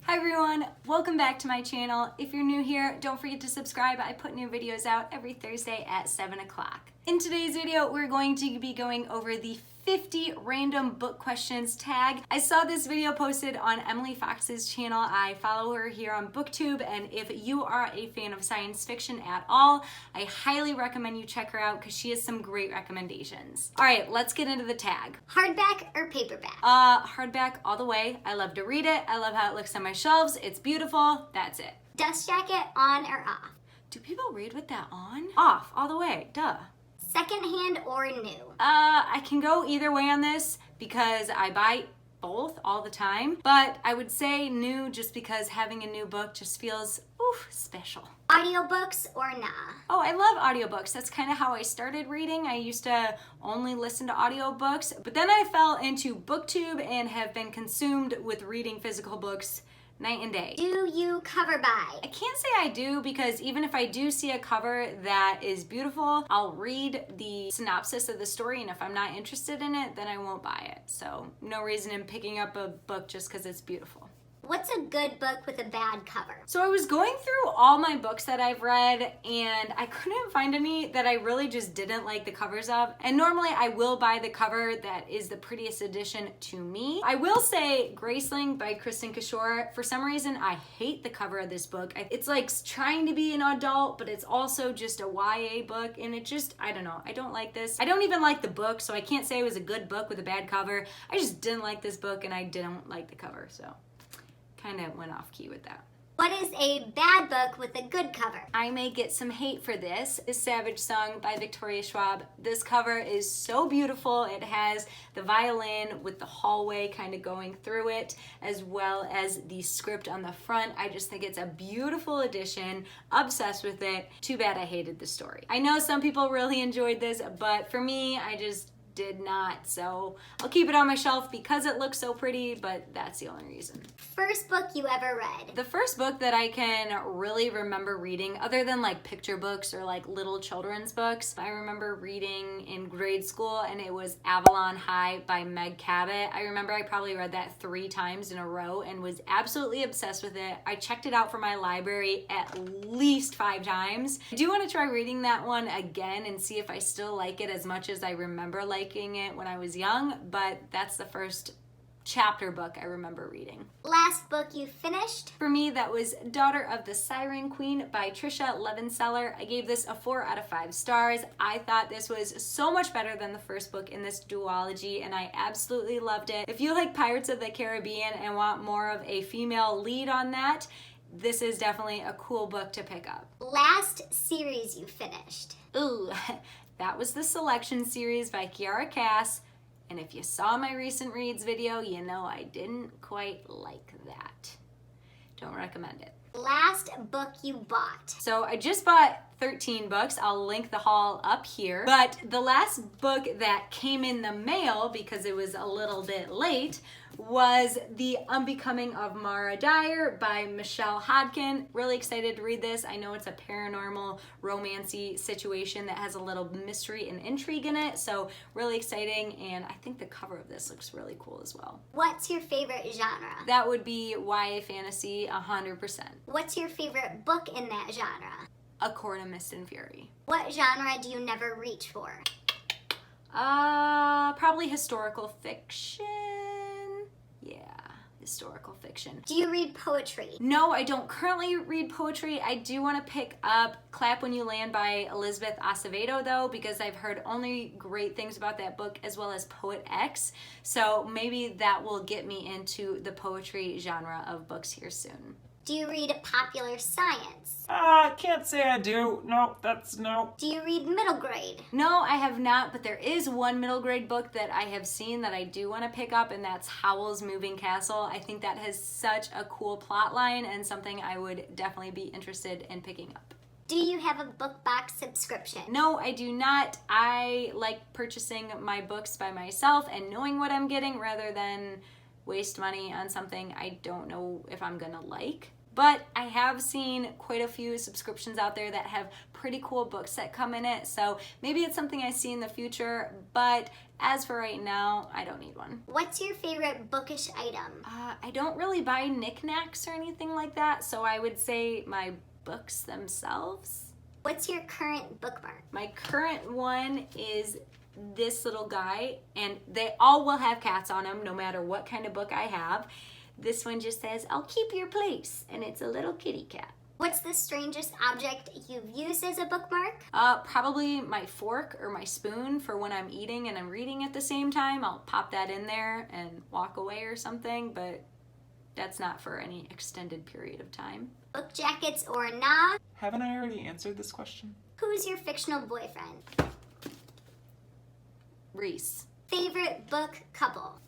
Hi everyone, welcome back to my channel. If you're new here, don't forget to subscribe. I put new videos out every Thursday at 7 o'clock. In today's video, we're going to be going over the 50 random book questions tag. I saw this video posted on Emily Fox's channel. I follow her here on BookTube, and if you are a fan of science fiction at all, I highly recommend you check her out because she has some great recommendations. All right, let's get into the tag. Hardback or paperback? Hardback all the way. I love to read it. I love how it looks on my shelves. It's beautiful. That's it. Dust jacket on or off? Do people read with that on? Off, all the way, duh. Secondhand or new? I can go either way on this because I buy both all the time, but I would say new just because having a new book just feels, special. Audiobooks or nah? Oh, I love audiobooks. That's kind of how I started reading. I used to only listen to audiobooks, but then I fell into BookTube and have been consumed with reading physical books night and day. Do you cover buy? I can't say I do because even if I do see a cover that is beautiful, I'll read the synopsis of the story, and if I'm not interested in it, then I won't buy it. So no reason in picking up a book just because it's beautiful. What's a good book with a bad cover? So I was going through all my books that I've read and I couldn't find any that I really just didn't like the covers of. And normally I will buy the cover that is the prettiest addition to me. I will say Graceling by Kristen Kishore. For some reason, I hate the cover of this book. It's like trying to be an adult, but it's also just a YA book. And it just, I don't know. I don't like this. I don't even like the book, so I can't say it was a good book with a bad cover. I just didn't like this book and I didn't like the cover, so kind of went off key with that. What is a bad book with a good cover? I may get some hate for this. Is Savage Song by Victoria Schwab. This cover is so beautiful. It has the violin with the hallway kind of going through it, as well as the script on the front. I just think it's a beautiful addition. Obsessed with it. Too bad I hated the story. I know some people really enjoyed this, but for me, I just did not, so I'll keep it on my shelf because it looks so pretty, but that's the only reason. First book you ever read? The first book that I can really remember reading, other than like picture books or like little children's books, I remember reading in grade school, and it was Avalon High by Meg Cabot. I remember I probably read that 3 times in a row and was absolutely obsessed with it. I checked it out for my library at least 5 times. I do want to try reading that one again and see if I still like it as much as I remember liking it when I was young, but that's the first chapter book I remember reading. Last book you finished? For me, that was Daughter of the Siren Queen by Trisha Levenseller. I gave this a 4 out of 5 stars. I thought this was so much better than the first book in this duology, and I absolutely loved it. If you like Pirates of the Caribbean and want more of a female lead on that, this is definitely a cool book to pick up. Last series you finished? Ooh, that was the Selection series by Kiara Cass. And if you saw my recent reads video, you know I didn't quite like that. Don't recommend it. Last book you bought? So I just bought 13 books. I'll link the haul up here. But the last book that came in the mail, because it was a little bit late, was The Unbecoming of Mara Dyer by Michelle Hodkin. Really excited to read this. I know it's a paranormal romancy situation that has a little mystery and intrigue in it, so really exciting, and I think the cover of this looks really cool as well. What's your favorite genre? That would be YA fantasy 100%. What's your favorite book in that genre? A Court of Mist and Fury. What genre do you never reach for? Probably historical fiction. Yeah, historical fiction. Do you read poetry? No, I don't currently read poetry. I do want to pick up Clap When You Land by Elizabeth Acevedo, though, because I've heard only great things about that book, as well as Poet X. So maybe that will get me into the poetry genre of books here soon. Do you read popular science? Can't say I do. No, that's no. Do you read middle grade? No, I have not, but there is one middle grade book that I have seen that I do want to pick up, and that's Howl's Moving Castle. I think that has such a cool plot line and something I would definitely be interested in picking up. Do you have a book box subscription? No, I do not. I like purchasing my books by myself and knowing what I'm getting rather than waste money on something I don't know if I'm gonna like. but I have seen quite a few subscriptions out there that have pretty cool books that come in it, so maybe it's something I see in the future, but as for right now, I don't need one. What's your favorite bookish item? I don't really buy knickknacks or anything like that, so I would say my books themselves. What's your current bookmark? My current one is this little guy, and they all will have cats on them no matter what kind of book I have. This one just says, "I'll keep your place," and it's a little kitty cat. What's the strangest object you've used as a bookmark? Probably my fork or my spoon for when I'm eating and I'm reading at the same time. I'll pop that in there and walk away or something, but that's not for any extended period of time. Book jackets or not? Haven't I already answered this question? Who's your fictional boyfriend? Reese. Favorite book couple?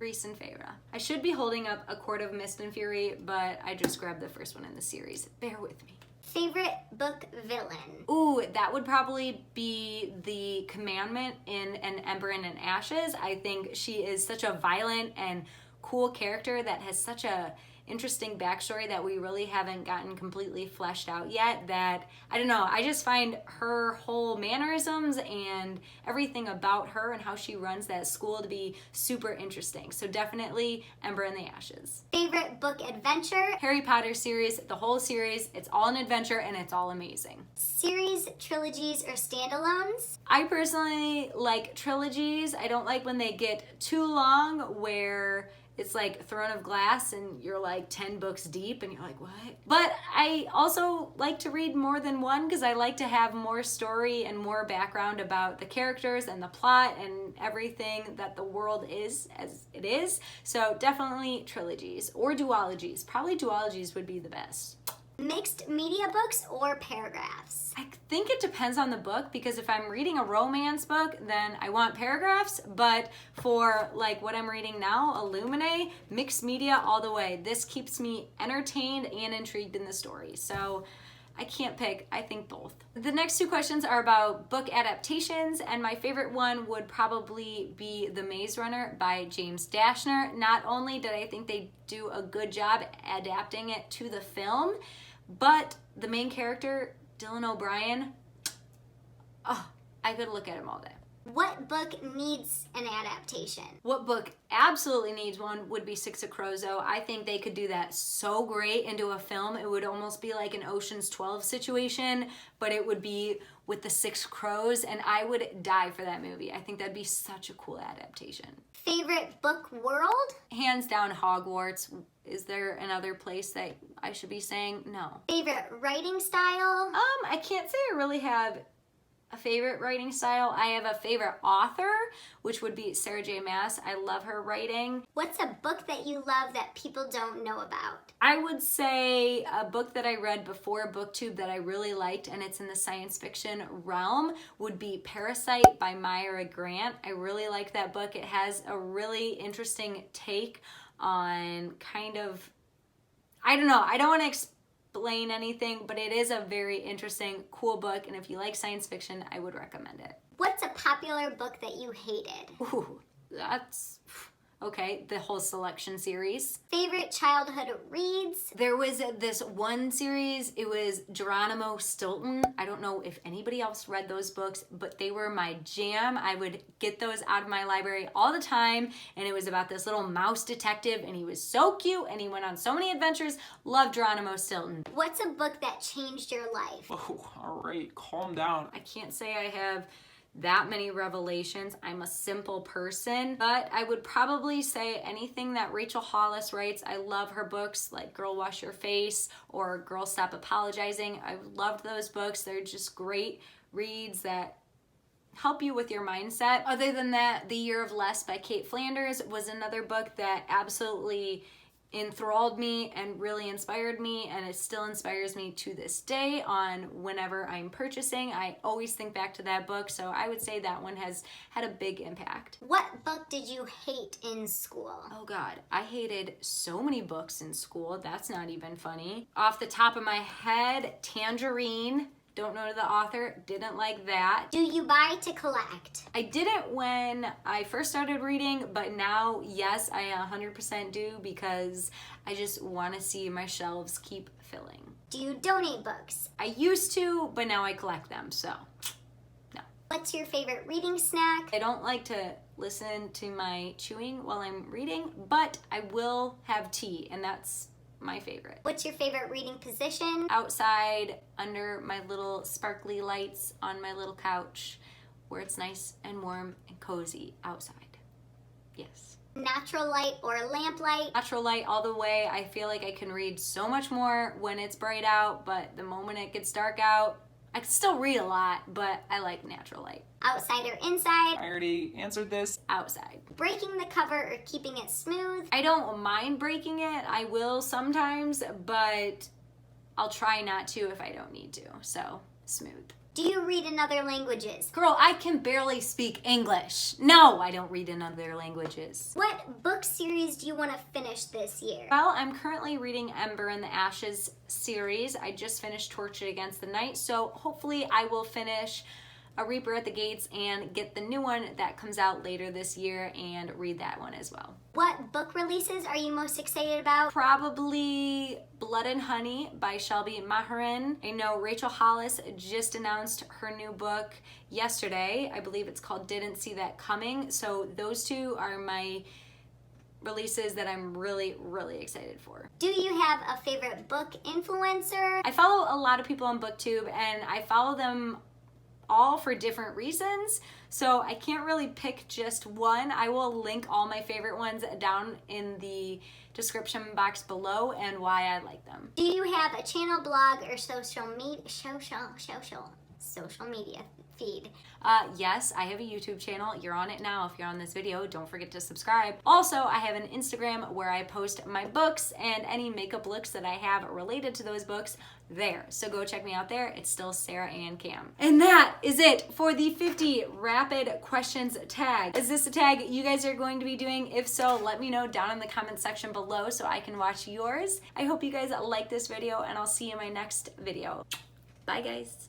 Reese and Feyre. I should be holding up A Court of Mist and Fury, but I just grabbed the first one in the series. Bear with me. Favorite book villain? Ooh, that would probably be the Commandment in An Ember and an Ashes. I think she is such a violent and cool character that has such a interesting backstory that we really haven't gotten completely fleshed out yet, that I don't know, I just find her whole mannerisms and everything about her and how she runs that school to be super interesting. So definitely Ember and the Ashes. Favorite book adventure? Harry Potter series, the whole series, it's all an adventure and it's all amazing. Series, trilogies, or standalones? I personally like trilogies. I don't like when they get too long where it's like Throne of Glass and you're like 10 books deep and you're like, what? But I also like to read more than one because I like to have more story and more background about the characters and the plot and everything that the world is as it is. So definitely trilogies or duologies. Probably duologies would be the best. Mixed media books or paragraphs? I think it depends on the book, because if I'm reading a romance book, then I want paragraphs, but for like what I'm reading now, Illuminae, mixed media all the way. This keeps me entertained and intrigued in the story. So I can't pick, I think both. The next two questions are about book adaptations, and my favorite one would probably be The Maze Runner by James Dashner. Not only did I think they do a good job adapting it to the film, but the main character, Dylan O'Brien, oh, I could look at him all day. What book needs an adaptation? What book absolutely needs one would be xoxo. I think they could do that so great into a film. It would almost be like an Ocean's 12 situation, but it would be with the 6 crows, and I would die for that movie. I think that'd be such a cool adaptation. Favorite book world? Hands down, Hogwarts. Is there another place that I should be saying? No. Favorite writing style? I can't say I really have a favorite writing style. I have a favorite author, which would be Sarah J. Maas. I love her writing. What's a book that you love that people don't know about? I would say a book that I read before BookTube that I really liked, and it's in the science fiction realm, would be Parasite by Myra Grant. I really like that book. It has a really interesting take on kind of, I don't know, I don't want to explain anything, but it is a very interesting, cool book, and if you like science fiction, I would recommend it. What's a popular book that you hated? Ooh, that's okay. The whole Selection series. Favorite childhood reads? There was this one series, it was Geronimo Stilton. I don't know if anybody else read those books, but they were my jam. I would get those out of my library all the time, and it was about this little mouse detective, and he was so cute, and he went on so many adventures. Loved Geronimo Stilton. What's a book that changed your life? Oh, all right, calm down. I can't say I have that many revelations. I'm a simple person, but I would probably say anything that Rachel Hollis writes. I love her books like Girl Wash Your Face or Girl Stop Apologizing. I loved those books. They're just great reads that help you with your mindset. Other than that, The Year of Less by Kate Flanders was another book that absolutely enthralled me and really inspired me, and it still inspires me to this day on whenever I'm purchasing. I always think back to that book, so I would say that one has had a big impact. What book did you hate in school? Oh God, I hated so many books in school. That's not even funny. Off the top of my head, Tangerine, don't know the author, didn't like that. Do you buy to collect? I didn't when I first started reading, but now, yes, I 100% do because I just want to see my shelves keep filling. Do you donate books? I used to, but now I collect them, so no. What's your favorite reading snack? I don't like to listen to my chewing while I'm reading, but I will have tea, and that's my favorite. What's your favorite reading position? Outside, under my little sparkly lights on my little couch, where it's nice and warm and cozy outside. Yes. Natural light or lamp light? Natural light all the way. I feel like I can read so much more when it's bright out, but the moment it gets dark out, I can still read a lot, but I like natural light. Outside or inside? I already answered this. Outside. Breaking the cover or keeping it smooth? I don't mind breaking it. I will sometimes, but I'll try not to if I don't need to. So, smooth. Do you read in other languages? Girl, I can barely speak English. No, I don't read in other languages. What book series do you want to finish this year? Well, I'm currently reading Ember and the Ashes series. I just finished Tortured Against the Night, so hopefully I will finish A Reaper at the Gates and get the new one that comes out later this year and read that one as well. What book releases are you most excited about? Probably Blood and Honey by Shelby Maharin. I know Rachel Hollis just announced her new book yesterday. I believe it's called Didn't See That Coming. So those two are my releases that I'm really, really excited for. Do you have a favorite book influencer? I follow a lot of people on BookTube and I follow them all for different reasons, so I can't really pick just one. I will link all my favorite ones down in the description box below and why I like them. Do you have a channel, blog, or social media feed? Yes, I have a YouTube channel. You're on it now. If you're on this video, don't forget to subscribe. Also, I have an Instagram where I post my books and any makeup looks that I have related to those books there. So go check me out there. It's still Sarah and Cam. And that is it for the 50 rapid questions tag. Is this a tag you guys are going to be doing? If so, let me know down in the comment section below so I can watch yours. I hope you guys like this video and I'll see you in my next video. Bye guys.